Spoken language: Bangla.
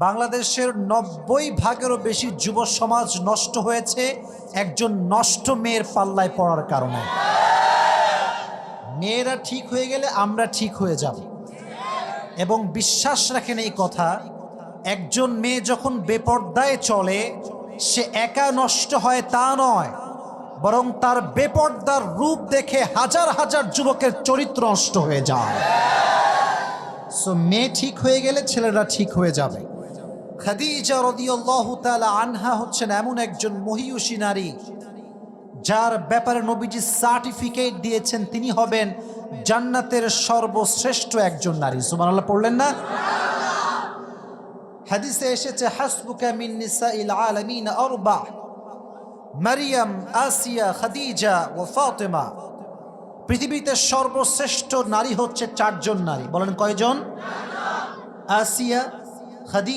বাংলাদেশের ৯০% বেশি যুব সমাজ নষ্ট হয়েছে একজন নষ্ট মেয়ের পাল্লায় পড়ার কারণে। মেয়েরা ঠিক হয়ে গেলে আমরা ঠিক হয়ে যাব, এবং বিশ্বাস রাখেন এই কথা, একজন মেয়ে যখন বেপর্দায় চলে সে একা নষ্ট হয় তা নয়, বরং তার বেপর্দার রূপ দেখে হাজার হাজার যুবকের চরিত্র নষ্ট হয়ে যায়। সো মেয়ে ঠিক হয়ে গেলে ছেলেরা ঠিক হয়ে যাবে। খাদিজা রাদিয়াল্লাহু তাআলা আনহা হচ্ছেন এমন একজন মহিয়সী নারী যার ব্যাপারে নবীজি সার্টিফিকেট দিয়েছেন তিনি হবেন জান্নাতের সর্বশ্রেষ্ঠ একজন নারী। সুবহানাল্লাহ পড়লেন না? হাদিসে এসেছে হাসবুকা মিন নিসাইল আলামিন আরবা, মারিয়াম, আসিয়া, খাদিজা ও ফাতেমা। পৃথিবীতে সর্বশ্রেষ্ঠ নারী হচ্ছে চারজন নারী। বলেন কয়জন? আসিয়া, খাদিজা